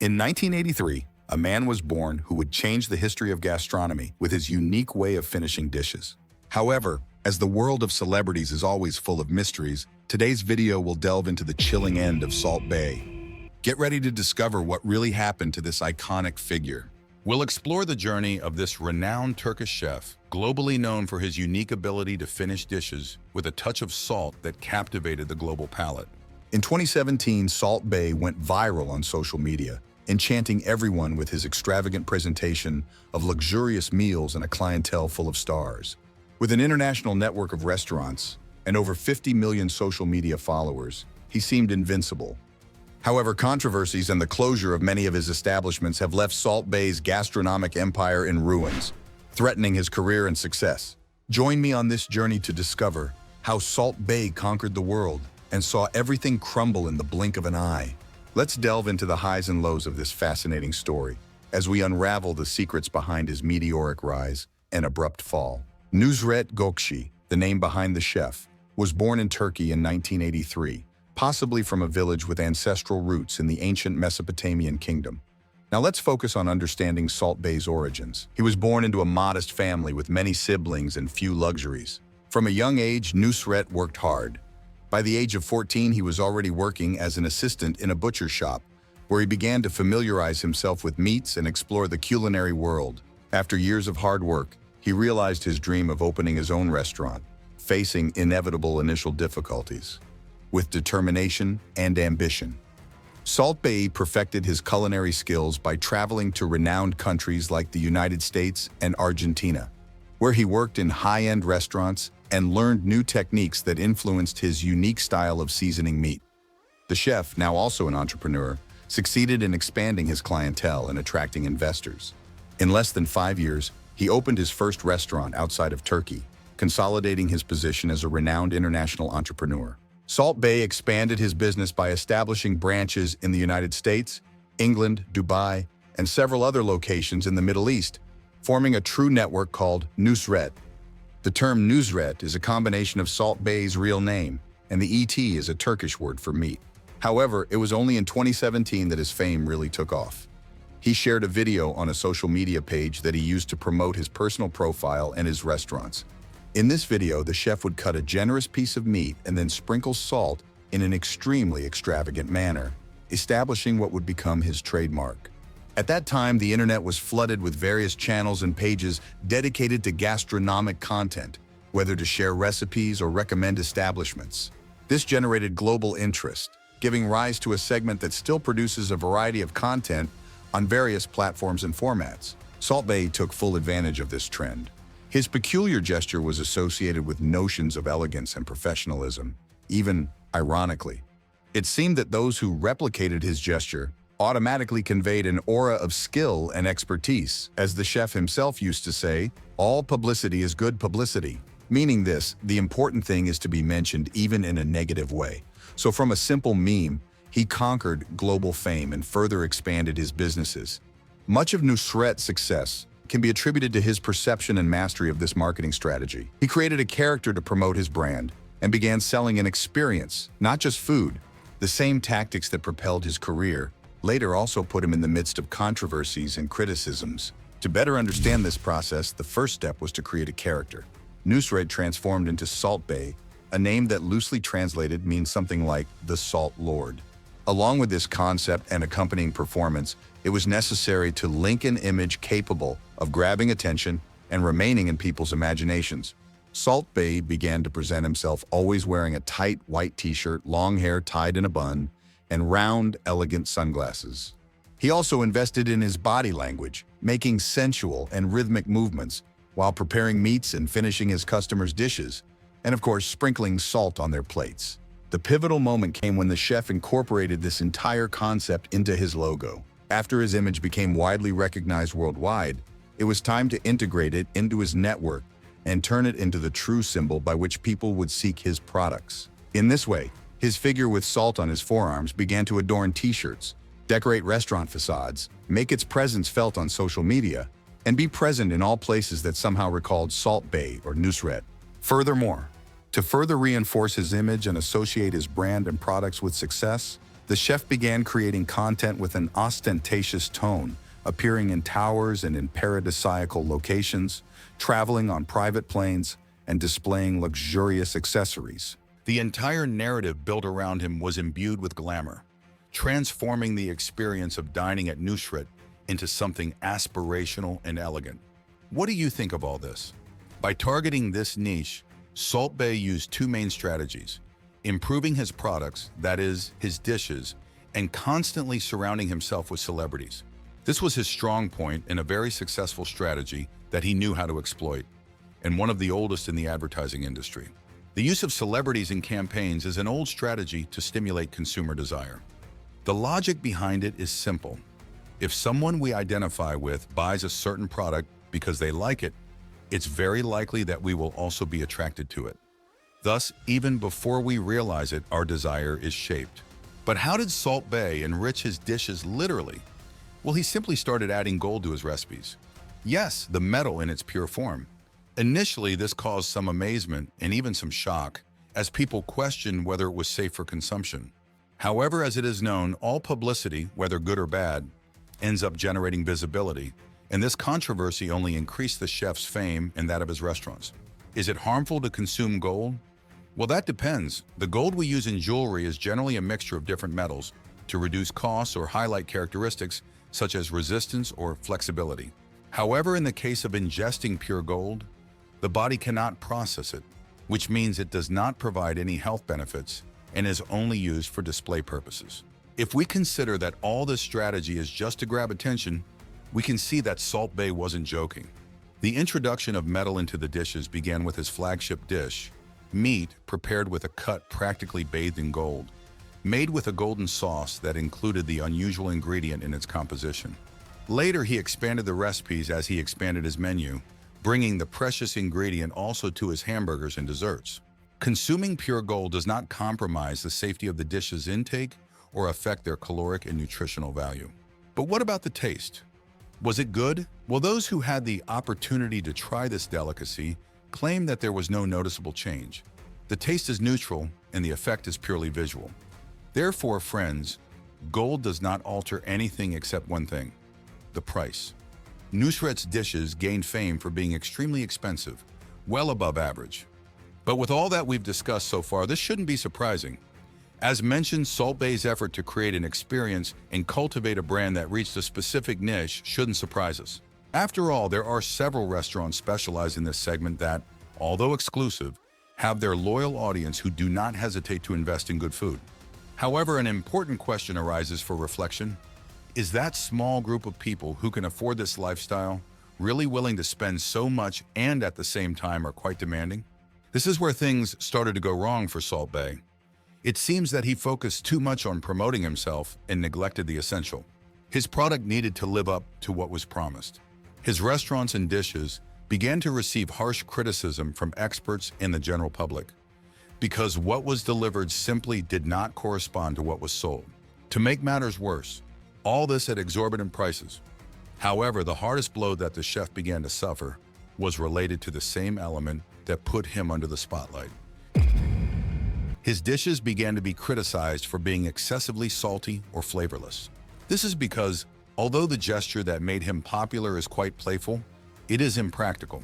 In 1983, a man was born who would change the history of gastronomy with his unique way of finishing dishes. However, as the world of celebrities is always full of mysteries, today's video will delve into the chilling end of Salt Bae. Get ready to discover what really happened to this iconic figure. We'll explore the journey of this renowned Turkish chef, globally known for his unique ability to finish dishes with a touch of salt that captivated the global palate. In 2017, Salt Bae went viral on social media, enchanting everyone with his extravagant presentation of luxurious meals and a clientele full of stars. With an international network of restaurants and over 50 million social media followers, he seemed invincible. However, controversies and the closure of many of his establishments have left Salt Bae's gastronomic empire in ruins, threatening his career and success. Join me on this journey to discover how Salt Bae conquered the world and saw everything crumble in the blink of an eye. Let's delve into the highs and lows of this fascinating story as we unravel the secrets behind his meteoric rise and abrupt fall. Nusret Gökçe, the name behind the chef, was born in Turkey in 1983, possibly from a village with ancestral roots in the ancient Mesopotamian kingdom. Now let's focus on understanding Salt Bae's origins. He was born into a modest family with many siblings and few luxuries. From a young age, Nusret worked hard. By the age of 14, he was already working as an assistant in a butcher shop, where he began to familiarize himself with meats and explore the culinary world. After years of hard work, he realized his dream of opening his own restaurant, facing inevitable initial difficulties. With determination and ambition, Salt Bae perfected his culinary skills by traveling to renowned countries like the United States and Argentina, where he worked in high-end restaurants and learned new techniques that influenced his unique style of seasoning meat. The chef, now also an entrepreneur, succeeded in expanding his clientele and attracting investors. In less than 5 years, he opened his first restaurant outside of Turkey, consolidating his position as a renowned international entrepreneur. Salt Bae expanded his business by establishing branches in the United States, England, Dubai, and several other locations in the Middle East, forming a true network called Nusret. The term Nusret is a combination of Salt Bae's real name, and the ET is a Turkish word for meat. However, it was only in 2017 that his fame really took off. He shared a video on a social media page that he used to promote his personal profile and his restaurants. In this video, the chef would cut a generous piece of meat and then sprinkle salt in an extremely extravagant manner, establishing what would become his trademark. At that time, the internet was flooded with various channels and pages dedicated to gastronomic content, whether to share recipes or recommend establishments. This generated global interest, giving rise to a segment that still produces a variety of content on various platforms and formats. Salt Bae took full advantage of this trend. His peculiar gesture was associated with notions of elegance and professionalism, even ironically. It seemed that those who replicated his gesture automatically conveyed an aura of skill and expertise. As the chef himself used to say, all publicity is good publicity, meaning this, the important thing is to be mentioned even in a negative way. So from a simple meme, he conquered global fame and further expanded his businesses. Much of Nusret's success can be attributed to his perception and mastery of this marketing strategy. He created a character to promote his brand and began selling an experience, not just food. The same tactics that propelled his career later also put him in the midst of controversies and criticisms. To better understand this process, the first step was to create a character. Nusret transformed into Salt Bae, a name that loosely translated means something like the Salt Lord. Along with this concept and accompanying performance, it was necessary to link an image capable of grabbing attention and remaining in people's imaginations. Salt Bae began to present himself always wearing a tight white t-shirt, long hair tied in a bun, and round, elegant sunglasses. He also invested in his body language, making sensual and rhythmic movements while preparing meats and finishing his customers' dishes, and of course, sprinkling salt on their plates. The pivotal moment came when the chef incorporated this entire concept into his logo. After his image became widely recognized worldwide, it was time to integrate it into his network and turn it into the true symbol by which people would seek his products. In this way, his figure with salt on his forearms began to adorn t-shirts, decorate restaurant facades, make its presence felt on social media, and be present in all places that somehow recalled Salt Bae or Nusret. Furthermore, to further reinforce his image and associate his brand and products with success, The chef began creating content with an ostentatious tone, appearing in towers and in paradisiacal locations, traveling on private planes, and displaying luxurious accessories. The entire narrative built around him was imbued with glamour, transforming the experience of dining at Nusret into something aspirational and elegant. What do you think of all this? By targeting this niche, Salt Bae used two main strategies: improving his products, that is, his dishes, and constantly surrounding himself with celebrities. This was his strong point and a very successful strategy that he knew how to exploit, and one of the oldest in the advertising industry. The use of celebrities in campaigns is an old strategy to stimulate consumer desire. The logic behind it is simple. If someone we identify with buys a certain product because they like it, it's very likely that we will also be attracted to it. Thus, even before we realize it, our desire is shaped. But how did Salt Bae enrich his dishes literally? Well, he simply started adding gold to his recipes. Yes, the metal in its pure form. Initially, this caused some amazement and even some shock, as people questioned whether it was safe for consumption. However, as it is known, all publicity, whether good or bad, ends up generating visibility, and this controversy only increased the chef's fame and that of his restaurants. Is it harmful to consume gold? Well, that depends. The gold we use in jewelry is generally a mixture of different metals to reduce costs or highlight characteristics such as resistance or flexibility. However, in the case of ingesting pure gold, the body cannot process it, which means it does not provide any health benefits and is only used for display purposes. If we consider that all this strategy is just to grab attention, we can see that Salt Bae wasn't joking. The introduction of metal into the dishes began with his flagship dish, meat prepared with a cut practically bathed in gold, made with a golden sauce that included the unusual ingredient in its composition. Later, he expanded the recipes as he expanded his menu, bringing the precious ingredient also to his hamburgers and desserts. Consuming pure gold does not compromise the safety of the dish's intake or affect their caloric and nutritional value. But what about the taste? Was it good? Well, those who had the opportunity to try this delicacy claim that there was no noticeable change. The taste is neutral and the effect is purely visual. Therefore, friends, gold does not alter anything except one thing: the price. Nusret's dishes gained fame for being extremely expensive, well above average. But with all that we've discussed so far, this shouldn't be surprising. As mentioned, Salt Bae's effort to create an experience and cultivate a brand that reached a specific niche shouldn't surprise us. After all, there are several restaurants specialized in this segment that, although exclusive, have their loyal audience who do not hesitate to invest in good food. However, an important question arises for reflection. Is that small group of people who can afford this lifestyle really willing to spend so much and at the same time are quite demanding? This is where things started to go wrong for Salt Bae. It seems that he focused too much on promoting himself and neglected the essential. His product needed to live up to what was promised. His restaurants and dishes began to receive harsh criticism from experts and the general public, because what was delivered simply did not correspond to what was sold. To make matters worse, all this at exorbitant prices. However, the hardest blow that the chef began to suffer was related to the same element that put him under the spotlight. His dishes began to be criticized for being excessively salty or flavorless. This is because, although the gesture that made him popular is quite playful, it is impractical.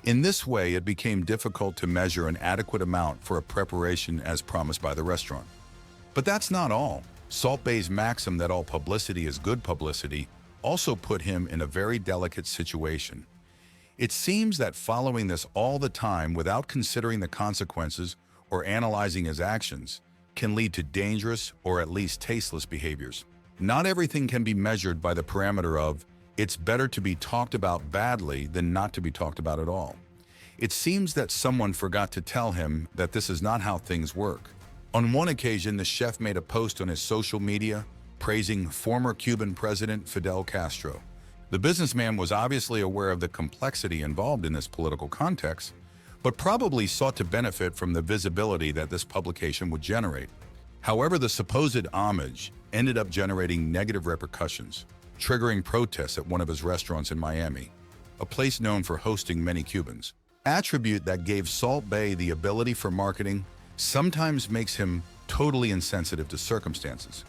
In this way, it became difficult to measure an adequate amount for a preparation as promised by the restaurant. But that's not all. Salt Bae's maxim that all publicity is good publicity also put him in a very delicate situation. It seems that following this all the time without considering the consequences or analyzing his actions can lead to dangerous or at least tasteless behaviors. Not everything can be measured by the parameter of it's better to be talked about badly than not to be talked about at all. It seems that someone forgot to tell him that this is not how things work. On one occasion, the chef made a post on his social media praising former Cuban President Fidel Castro. The businessman was obviously aware of the complexity involved in this political context, but probably sought to benefit from the visibility that this publication would generate. However, the supposed homage ended up generating negative repercussions, triggering protests at one of his restaurants in Miami, a place known for hosting many Cubans. Attribute that gave Salt Bae the ability for marketing sometimes makes him totally insensitive to circumstances.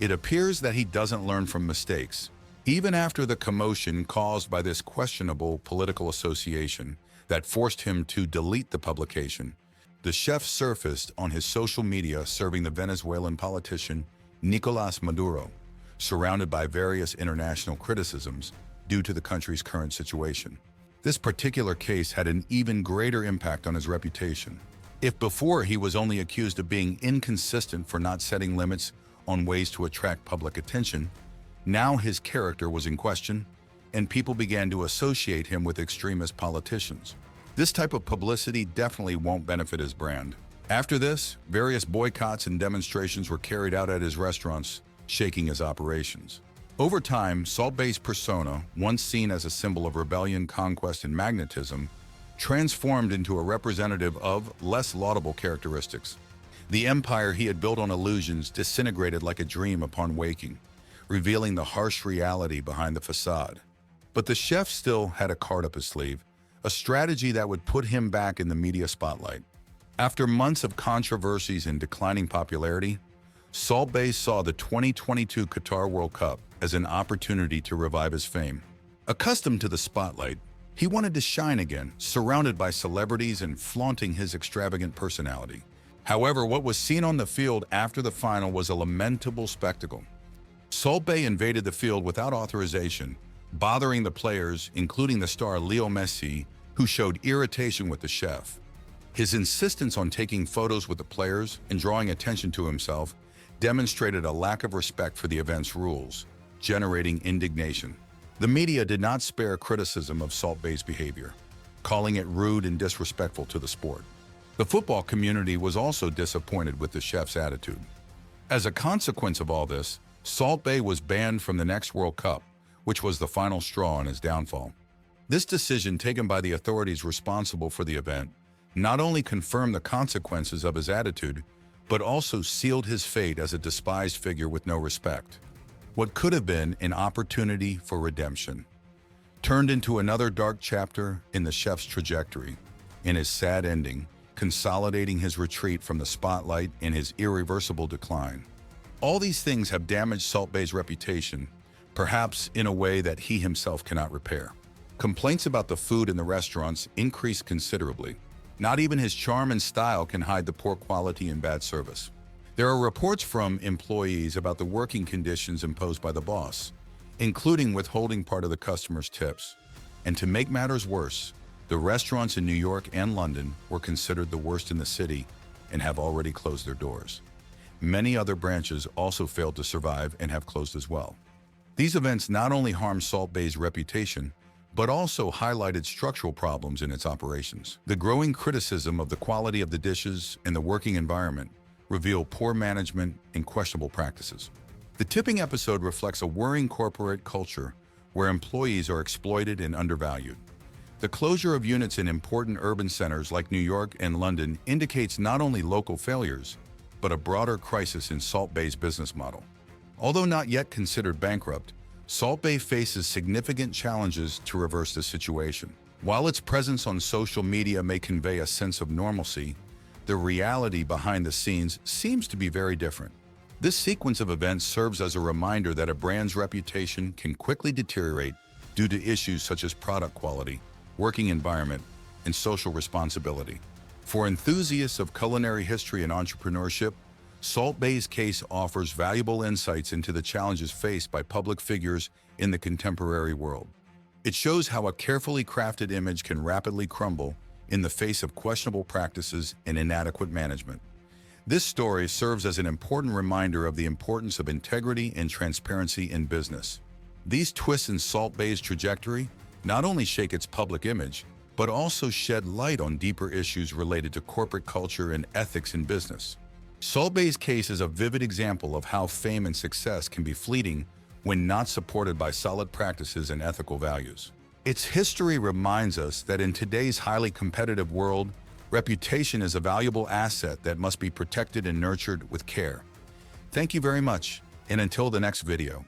It appears that he doesn't learn from mistakes. Even after the commotion caused by this questionable political association that forced him to delete the publication, the chef surfaced on his social media serving the Venezuelan politician Nicolás Maduro, surrounded by various international criticisms due to the country's current situation. This particular case had an even greater impact on his reputation. If before he was only accused of being inconsistent for not setting limits on ways to attract public attention, now his character was in question, and people began to associate him with extremist politicians. This type of publicity definitely won't benefit his brand. After this, various boycotts and demonstrations were carried out at his restaurants, shaking his operations. Over time, Salt Bae's persona, once seen as a symbol of rebellion, conquest, and magnetism, transformed into a representative of less laudable characteristics. The empire he had built on illusions disintegrated like a dream upon waking, revealing the harsh reality behind the facade. But the chef still had a card up his sleeve, a strategy that would put him back in the media spotlight. After months of controversies and declining popularity, Salt Bae saw the 2022 Qatar World Cup as an opportunity to revive his fame. Accustomed to the spotlight, he wanted to shine again, surrounded by celebrities and flaunting his extravagant personality. However, what was seen on the field after the final was a lamentable spectacle. Salt Bae invaded the field without authorization, bothering the players, including the star Leo Messi, who showed irritation with the chef. His insistence on taking photos with the players and drawing attention to himself demonstrated a lack of respect for the event's rules, generating indignation. The media did not spare criticism of Salt Bae's behavior, calling it rude and disrespectful to the sport. The football community was also disappointed with the chef's attitude. As a consequence of all this, Salt Bae was banned from the next World Cup, which was the final straw on his downfall. This decision taken by the authorities responsible for the event not only confirmed the consequences of his attitude, but also sealed his fate as a despised figure with no respect. What could have been an opportunity for redemption turned into another dark chapter in the chef's trajectory, in his sad ending, consolidating his retreat from the spotlight and his irreversible decline. All these things have damaged Salt Bae's reputation, perhaps in a way that he himself cannot repair. Complaints about the food in the restaurants increased considerably. Not even his charm and style can hide the poor quality and bad service. There are reports from employees about the working conditions imposed by the boss, including withholding part of the customers' tips. And to make matters worse, the restaurants in New York and London were considered the worst in the city and have already closed their doors. Many other branches also failed to survive and have closed as well. These events not only harmed Salt Bae's reputation, but also highlighted structural problems in its operations. The growing criticism of the quality of the dishes and the working environment reveal poor management and questionable practices. The tipping episode reflects a worrying corporate culture where employees are exploited and undervalued. The closure of units in important urban centers like New York and London indicates not only local failures, but a broader crisis in Salt Bae's business model. Although not yet considered bankrupt, Salt Bae faces significant challenges to reverse this situation. While its presence on social media may convey a sense of normalcy, the reality behind the scenes seems to be very different. This sequence of events serves as a reminder that a brand's reputation can quickly deteriorate due to issues such as product quality, working environment, and social responsibility. For enthusiasts of culinary history and entrepreneurship, Salt Bae's case offers valuable insights into the challenges faced by public figures in the contemporary world. It shows how a carefully crafted image can rapidly crumble in the face of questionable practices and inadequate management. This story serves as an important reminder of the importance of integrity and transparency in business. These twists in Salt Bae's trajectory not only shake its public image, but also shed light on deeper issues related to corporate culture and ethics in business. Salt Bae's case is a vivid example of how fame and success can be fleeting when not supported by solid practices and ethical values. Its history reminds us that in today's highly competitive world, reputation is a valuable asset that must be protected and nurtured with care. Thank you very much, and until the next video.